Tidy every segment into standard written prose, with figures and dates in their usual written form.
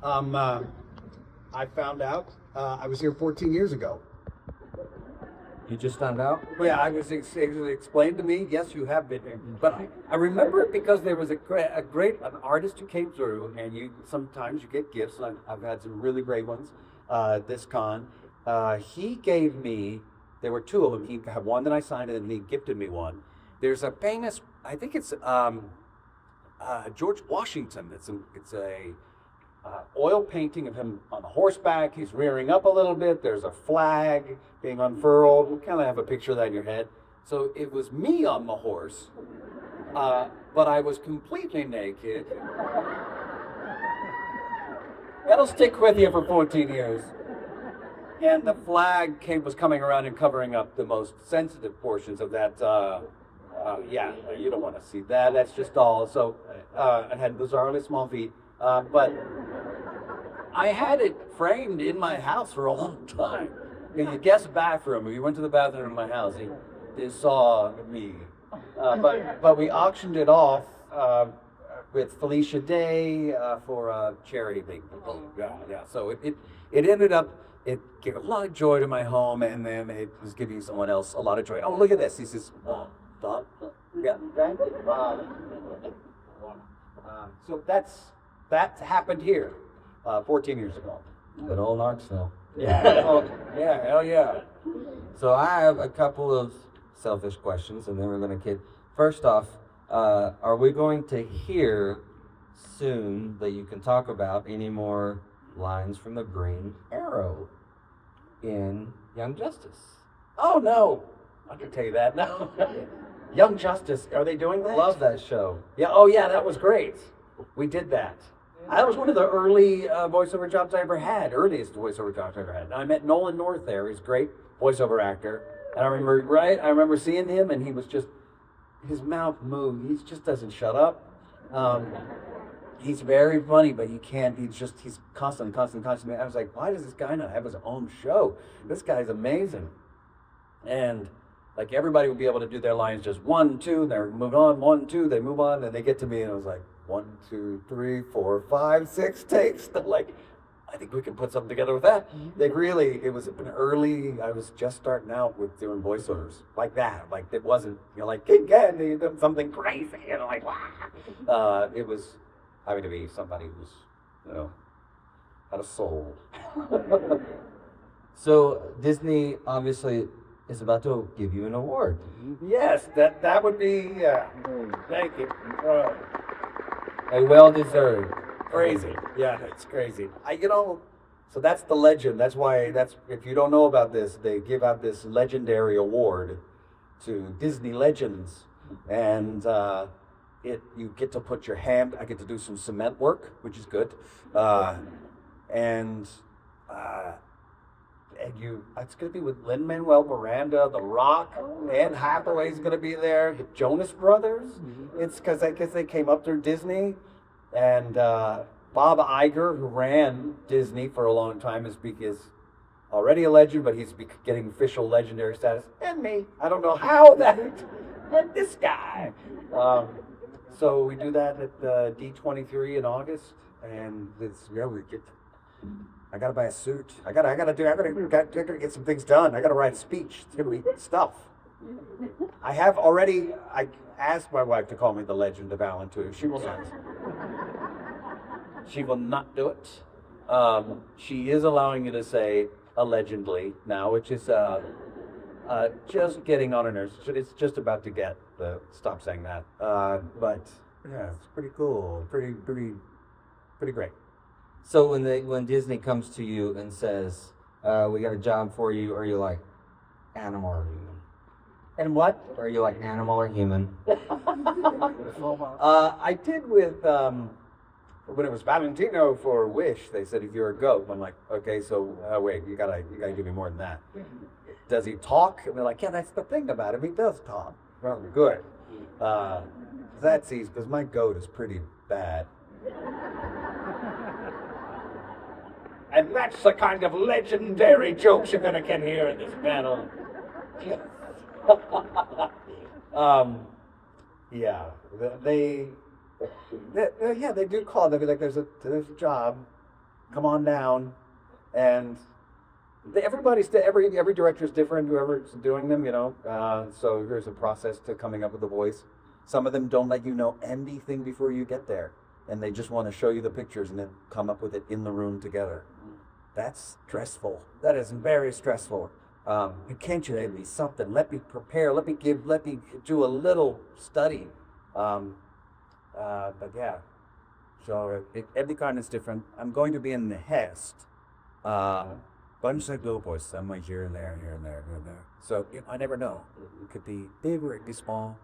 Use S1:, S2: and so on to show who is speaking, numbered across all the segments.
S1: I found out I was here 14 years ago.
S2: You just found out?
S1: Well, yeah, I was explained to me. Yes, you have been here, but I remember it because there was an artist who came through, and sometimes you get gifts. I've had some really great ones. This con, he gave me. There were two of them. He had one that I signed, and he gifted me one. There's a famous. I think it's George Washington. It's a oil painting of him on horseback. He's rearing up a little bit. There's a flag being unfurled. You kind of have a picture of that in your head. So it was me on the horse, but I was completely naked. That'll stick with you for 14 years. And the flag was coming around and covering up the most sensitive portions of that. Yeah, you don't want to see that. That's just all. So I had bizarrely small feet. But I had it framed in my house for a long time. In the guest bathroom, if you went to the bathroom in my house, they saw me. But we auctioned it off with Felicia Day for a charity thing. Yeah. So it ended up, it gave a lot of joy to my home, and then it was giving someone else a lot of joy. Oh, look at this. He says, yeah. So that happened here 14 years ago.
S2: Good old Knoxville.
S1: Yeah. Yeah, hell yeah.
S2: So I have a couple of selfish questions, and then we're going to get. First off, are we going to hear soon that you can talk about any more lines from the Green Arrow in Young Justice?
S1: Oh, no. I can tell you that. No. Young Justice, are they doing that?
S2: Love that show.
S1: Yeah. Oh, yeah, that was great. We did that. That was one of the early voiceover jobs I ever had, earliest voiceover jobs I ever had. I met Nolan North there. He's a great voiceover actor. And I remember seeing him, and he was just, his mouth moved. He just doesn't shut up. He's very funny, but he's constant. I was like, why does this guy not have his own show? This guy's amazing. And like everybody would be able to do their lines just 1, 2, they move on, 1, 2, they move on, and they get to me, and I was like, 1, 2, 3, 4, 5, 6 takes. They're like, I think we can put something together with that. It was an early, I was just starting out with doing voiceovers like that. Like it wasn't, like King Candy, something crazy, like, wow. It was having to be somebody who's, had a soul.
S2: So Disney obviously is about to give you an award.
S1: Yes, that would be, thank you.
S2: A well-deserved.
S1: Crazy. Yeah, it's crazy. So that's the legend. That's why, if you don't know about this, they give out this legendary award to Disney legends. And you get to put your hand, I get to do some cement work, which is good. It's going to be with Lin-Manuel Miranda, The Rock, Anne Hathaway's going to be there, the Jonas Brothers. It's because I guess they came up through Disney, and Bob Iger, who ran Disney for a long time, is already a legend, but he's getting official legendary status. And me, I don't know how that, and this guy. So we do that at D23 in August, and we get. I gotta buy a suit. I gotta get some things done. I gotta write a speech. It's gonna be stuff. I asked my wife to call me the Legend of Alan Tudyk. She will not. She will not do it. She is allowing you to say allegedly now, which is just getting on her nerves. It's just about to stop saying that. But yeah, it's pretty cool. Pretty great.
S2: So when Disney comes to you and says, we got a job for you, are you like animal or human?
S1: And what?
S2: Are you like animal or human?
S1: I did with, when it was Valentino for Wish, they said, if you're a goat. I'm like, okay, so wait, you gotta give me more than that. Does he talk? And they're like, yeah, that's the thing about him. He does talk. Well, good. That's easy, because my goat is pretty bad. And that's the kind of legendary jokes you're gonna get here in this panel. Yeah, they do call. They'll be like, "There's a job. come on down. And every director's different, whoever's doing them, so there's a process to coming up with a voice. Some of them don't let you know anything before you get there, and they just want to show you the pictures and then come up with it in the room together. That's stressful. That is very stressful. Can't you give me something? Let me prepare. Let me do a little study. But yeah, so every kind is different. I'm going to be in the Hest. Bunch of go boys, somewhere here and there, here and there, here and there. So I never know. It could be big or it could be small.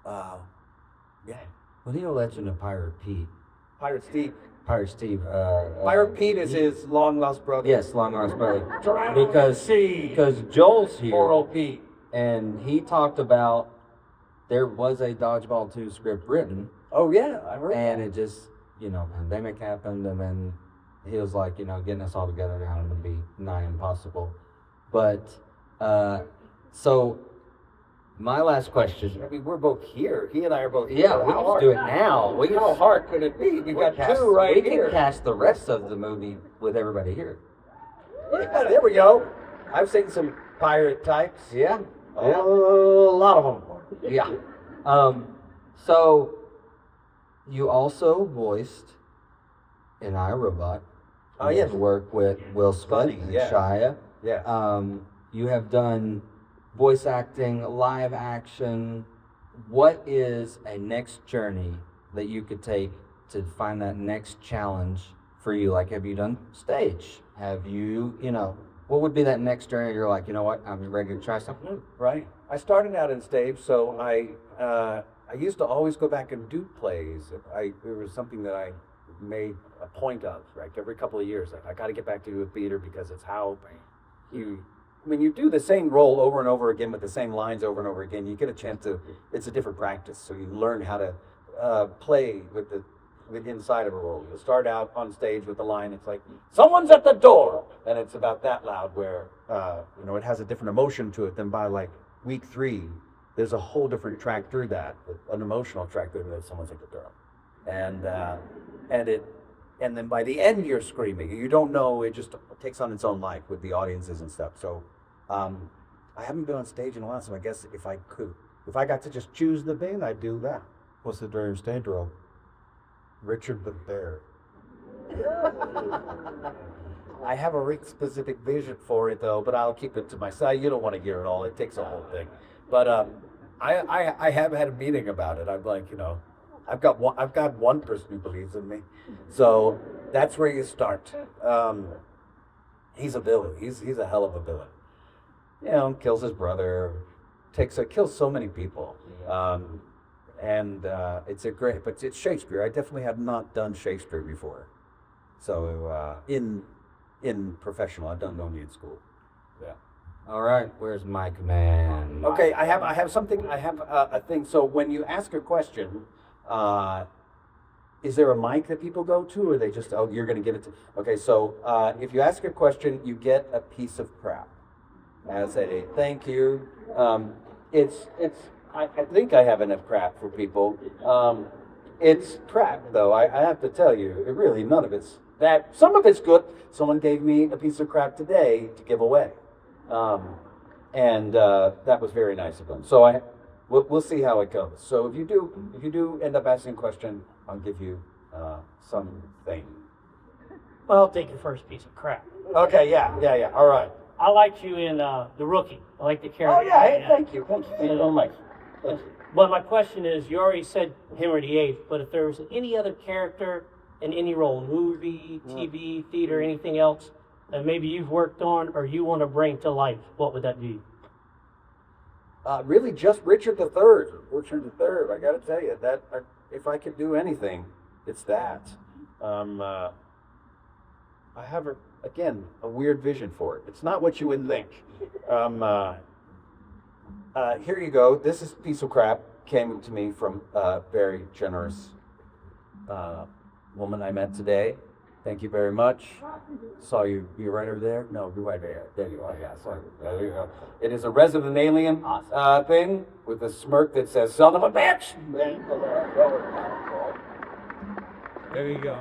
S1: Yeah.
S2: Well, you know, Legend of Pirate Pete.
S1: Pirate Steve.
S2: Pirate Steve.
S1: Pirate Pete is his long lost brother.
S2: Yes, long lost brother.
S1: Because
S2: Joel's here.
S1: Poor old Pete.
S2: And he talked about there was a Dodgeball 2 script written.
S1: Oh yeah, I heard.
S2: And it just, pandemic happened, and then he was like, getting us all together now would be nigh impossible. But so my last question.
S1: I mean, we're both here. He and I are both here.
S2: Yeah, we can do it now.
S1: How hard could it be? We got two right
S2: here.
S1: We
S2: can cast the rest of the movie with everybody here.
S1: Yeah, there we go. I've seen some pirate types.
S2: Yeah.
S1: A lot of them.
S2: Yeah. So you also voiced in iRobot.
S1: Oh yes.
S2: You work with Will Smith and Shia.
S1: Yeah.
S2: You have done voice acting, live action. What is a next journey that you could take to find that next challenge for you? Like, have you done stage? Have you, what would be that next journey? You're like, you know what, I'm ready to try something new.
S1: Right. I started out in stage, so I used to always go back and do plays. It was something that I made a point of, right? Every couple of years, I got to get back to theater because it's how when you do the same role over and over again with the same lines over and over again, you get a chance to. It's a different practice, so you learn how to play with inside of a role. You start out on stage with the line. It's like someone's at the door, and it's about that loud. Where it has a different emotion to it than by like week 3. There's a whole different track through that, an emotional track through that. Someone's at the door, and then by the end you're screaming. You don't know. It just takes on its own life with the audiences and stuff. So I haven't been on stage in a while. So I guess if I got to just choose the thing, I'd do that.
S3: What's the dream stage role?
S1: Richard the Bear. I have a really specific vision for it though, but I'll keep it to myself. You don't want to hear it all. It takes a whole thing. But I have had a meeting about it. I'm like, I've got one person who believes in me, so that's where you start. He's a villain. He's a hell of a villain. Kills his brother, kills so many people, and it's a great. But it's Shakespeare. I definitely have not done Shakespeare before, so in professional, I've done only in school. Yeah.
S2: All right, where's Mike Man?
S1: Okay, I have something. I have a thing. So when you ask a question. Is there a mic that people go to, or they just, you're going to give it to, okay, so if you ask a question, you get a piece of crap as a thank you. I think I have enough crap for people. It's crap, though, I have to tell you, none of it's that, some of it's good. Someone gave me a piece of crap today to give away. And that was very nice of them. So we'll see how it goes. So if you do end up asking a question, I'll give you something.
S4: Well, I'll take your first piece of crap.
S1: Okay, yeah. All right.
S4: I liked you in The Rookie. I like the character.
S1: Oh yeah, hey, thank you.
S4: But my question is, you already said Henry VIII, but if there was any other character in any role, movie, TV, theater, anything else that maybe you've worked on or you want to bring to life, what would that be?
S1: Really, just Richard III. Richard III. I got to tell you that if I could do anything, it's that. I have a weird vision for it. It's not what you would think. Here you go. This is a piece of crap. Came to me from a very generous woman I met today. Thank you very much. Saw you. You right over there? No, you're right there. There you are. Yeah, sorry. There you go. It is a resident alien thing with a smirk that says "son of a bitch."
S5: There you go.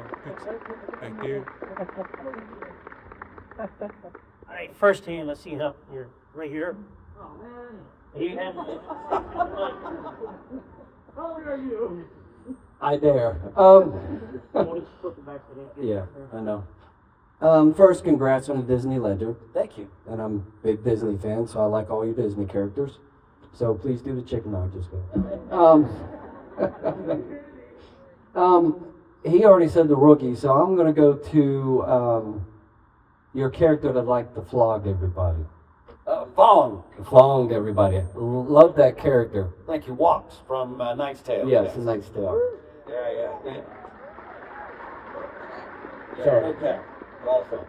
S5: Thank you.
S4: All right, first hand, let's see how you're right here. Oh man. You have. How old are you?
S6: I dare.
S1: Yeah, I know.
S6: First, congrats on the Disney Ledger.
S1: Thank you.
S6: And I'm a big Disney fan, so I like all your Disney characters. So please do the chicken. No, just kidding. He already said the rookie, so I'm gonna go to your character that liked to flog everybody.
S1: Fong.
S6: Flogged everybody. Love that character.
S1: Thank you. Walks from Knight's Tale.
S6: Yes, the Knight's Tale.
S1: Yeah.
S6: Sorry.
S1: Okay. Awesome.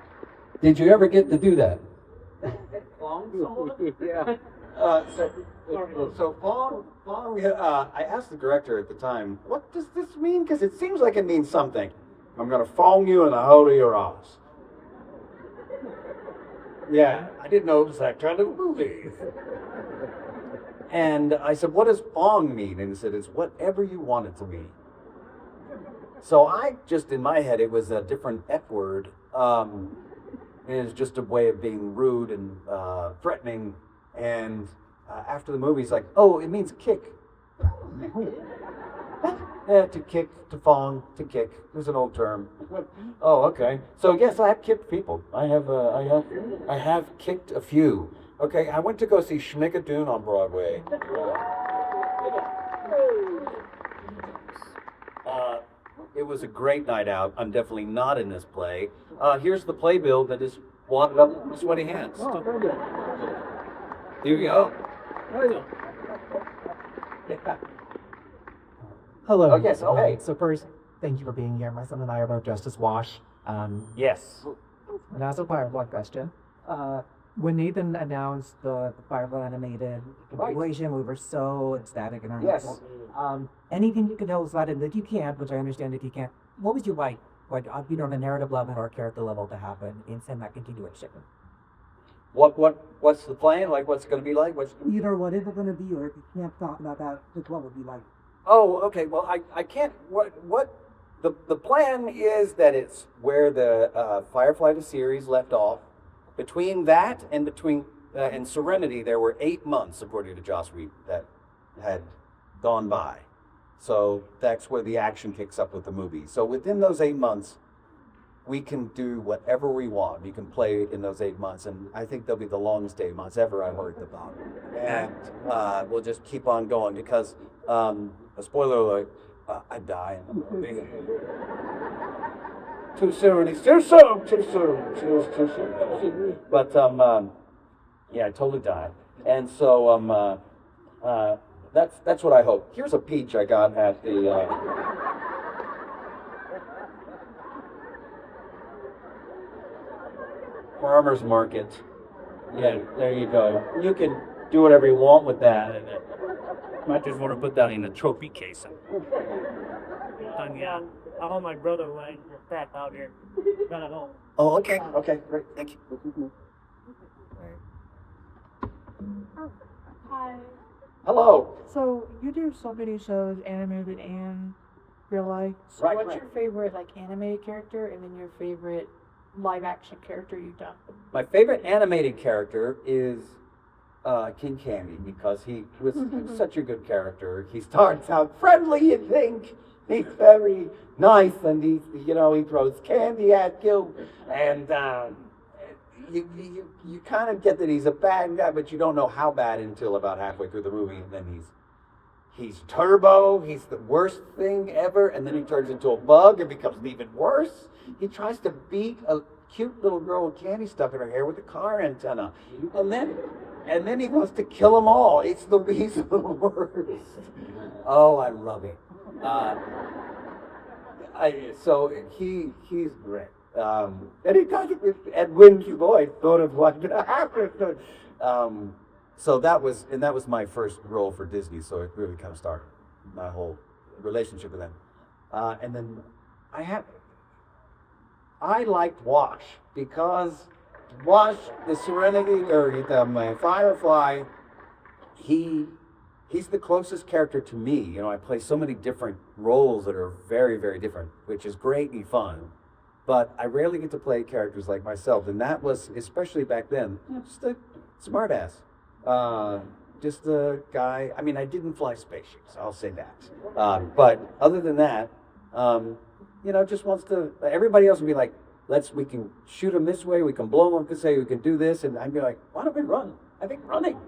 S6: Did you ever get to do that?
S1: Yeah. So Fong, I asked the director at the time, what does this mean? Because it seems like it means something. I'm going to Fong you in the hole of your ass. Yeah, I didn't know it was that kind of movie. And I said, what does Fong mean? And he said, it's whatever you want it to mean. So I just, in my head, it was a different F word. And it's just a way of being rude and threatening. And after the movie, he's like, oh, it means kick. Yeah, to kick, to Fong, to kick. There's an old term. Oh, okay. So yes, I have kicked people. I have kicked a few. Okay, I went to go see Schmigadoon on Broadway. It was a great night out. I'm definitely not in this play. Here's the playbill that is wadded up with sweaty hands. Here you go.
S7: Hello.
S1: Oh, yes. Oh, hey.
S7: So first, thank you for being here. My son and I are both Justice Wash.
S1: Yes.
S7: And also Firefly question. When Nathan announced the Firefly animated compilation, we were so ecstatic in our
S1: Yes.
S7: Anything you can tell us about it that you can't, which I understand that you can't. What would you like, the narrative level or character level to happen in that continuation?
S1: What's the plan? Like, what's it going to be like?
S7: Either what is it going to be, or if you can't talk about that, just what would be like?
S1: Oh, okay. Well, I can't. The plan is that it's where the Firefly the series left off. Between that and and Serenity, there were 8 months, according to Joss Whedon, that had gone by. So that's where the action kicks up with the movie. So within those 8 months, we can do whatever we want. You can play in those 8 months, and I think they'll be the longest 8 months ever I've heard about. And we'll just keep on going because, a spoiler alert, I die in the movie. Too soon. It's too soon. Too soon. But yeah, I totally died. And so that's what I hope. Here's a peach I got at the. Farmer's market. Yeah, there you go. You can do whatever you want with that. And might just want to put that in a trophy case.
S4: Yeah, I hold my brother like that out here. Not at all.
S1: Oh, okay. Okay, great. Thank you.
S8: Hi.
S1: Hello.
S8: So you do so many shows, animated and real life. So
S1: Right,
S8: what's
S1: right.
S8: your favorite animated character, and then your favorite live action character you've done?
S1: My favorite animated character is King Candy because he was such a good character. He starts out friendly, you think. He's very nice, and he throws candy at you, and you kind of get that he's a bad guy, but you don't know how bad until about halfway through the movie, and then he's turbo. He's the worst thing ever, and then he turns into a bug and becomes even worse. He tries to beat a cute little girl with candy stuck in her hair with a car antenna, and then he wants to kill them all. He's the worst. Oh, I love it. He's great. And he does it with Edwin's voice, sort of what happened. So that was my first role for Disney. So it really kind of started my whole relationship with them. And then I liked Wash because Wash, the Serenity or the Firefly, he he's the closest character to me. You know, I play so many different roles that are very, very different, which is great and fun. But I rarely get to play characters like myself, and that was, especially back then, just a smartass. Just a guy. I mean, I didn't fly spaceships. I'll say that. But other than that, you know, just wants to. Everybody else would be like, we can shoot him this way. We can blow him. We can say we can do this, and I'd be like, why don't we run? I think running.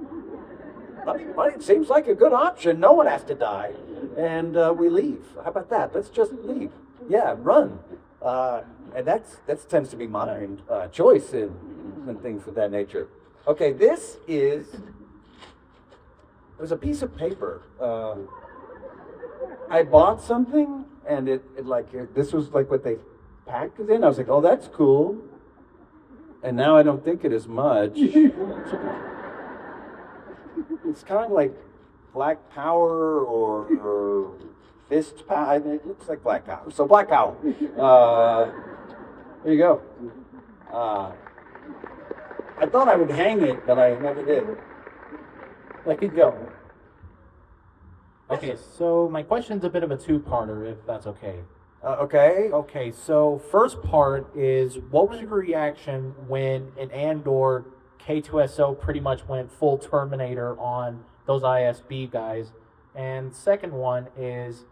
S1: Running seems like a good option. No one has to die, and we leave. How about that? Let's just leave. Yeah, run. And that tends to be my choice and things of that nature. Okay, this is. It was a piece of paper. I bought something, and this was like what they packed it in. I was like, oh, that's cool. And now I don't think it is much. It's kind of like Black Power or Fist Power. It looks like Black Power. So Black Power. There you go. I thought I would hang it, but I never did. Let it go.
S9: Okay, so my question's a bit of a two-parter, if that's okay.
S1: Okay.
S9: Okay, so first part is, what was your reaction when in Andor, K2SO pretty much went full Terminator on those ISB guys? And second one is,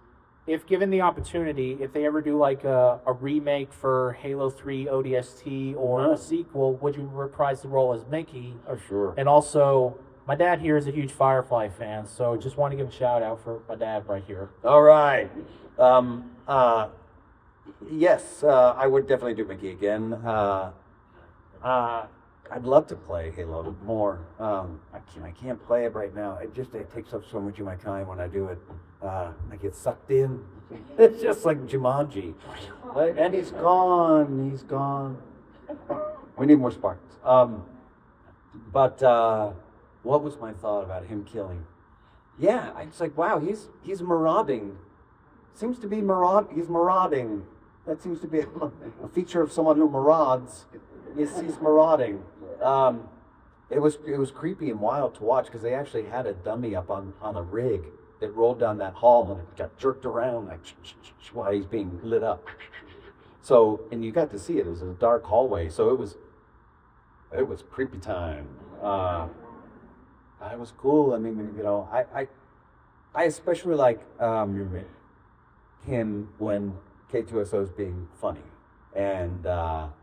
S9: if given the opportunity, if they ever do like a remake for Halo 3 ODST or a sequel, would you reprise the role as Mickey?
S1: Oh, sure.
S9: And also, my dad here is a huge Firefly fan, so just want to give a shout out for my dad right here.
S1: All right. Yes, I would definitely do Mickey again. I'd love to play Halo more. I can't play it right now. It takes up so much of my time when I do it. I get sucked in. It's just like Jumanji. And he's gone. He's gone. We need more Spartans. But what was my thought about him killing? Yeah, I was like, wow, he's marauding. Seems to be he's marauding. That seems to be a feature of someone who marauds. He's marauding. It was creepy and wild to watch because they actually had a dummy up on a rig that rolled down that hall and it got jerked around like while he's being lit up. So, and you got to see it. It was a dark hallway, so it was creepy time. It was cool. I mean, you know, I especially like him when K2SO is being funny, and I'll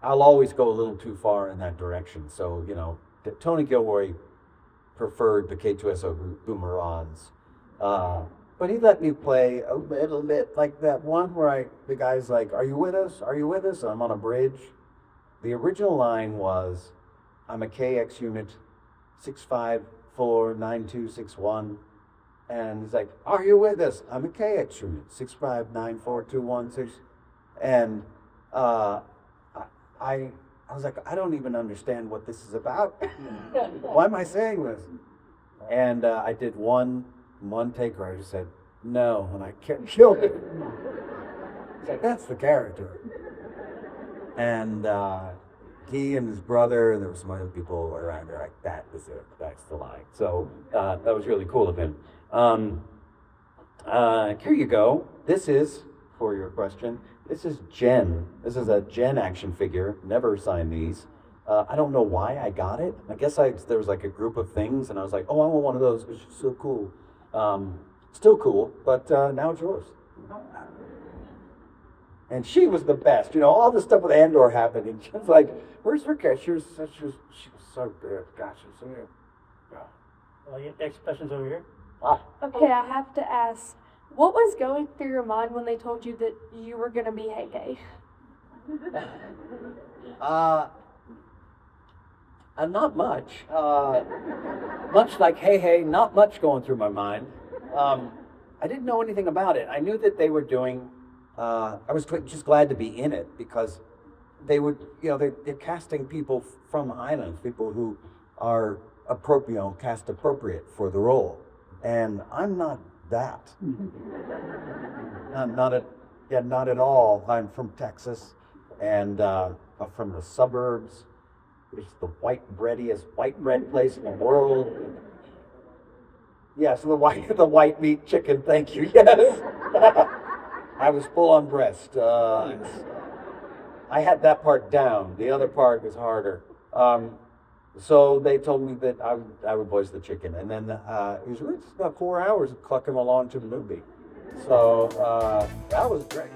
S1: always go a little too far in that direction. So, you know, Tony Gilroy preferred the K2SO Boomerangs, but he let me play a little bit like that one where the guy's like, "Are you with us? Are you with us?" I'm on a bridge. The original line was, "I'm a KX unit, 6549261." And he's like, "Are you with us? I'm a KX unit, 6594216." And I was like, I don't even understand what this is about. Why am I saying this? And I did one take where I just said, "No," and I killed it. It's like, that's the character. And he and his brother, and there were some other people around there, like, that's the line. So that was really cool of him. Here you go. This is, for your question, this is Jen. This is a Jen action figure. Never signed these. I don't know why I got it. I guess there was like a group of things, and I was like, oh, I want one of those. It's so cool. Still cool, but now it's yours. And she was the best. You know, all the stuff with Andor happened, and she was like, "Where's her cat?" She was so good. Gosh, she was so good.
S4: Well, your next question's over here.
S8: Okay, I have to ask, what was going through your mind when they told you that you were gonna be Hey?
S1: Not much. Much like Hey, not much going through my mind. I didn't know anything about it. I knew that they were doing. I was just glad to be in it because they would, you know, they're casting people from islands, people who are cast appropriate for the role, and I'm not that. I'm not at all. I'm from Texas, and I'm from the suburbs. It's the white bread place in the world. Yes, the white meat chicken. Thank you. Yes. I was full on breast. I had that part down. The other part was harder. So they told me that I would voice the chicken, and then it was really just about 4 hours of clucking along to the movie. So that was great.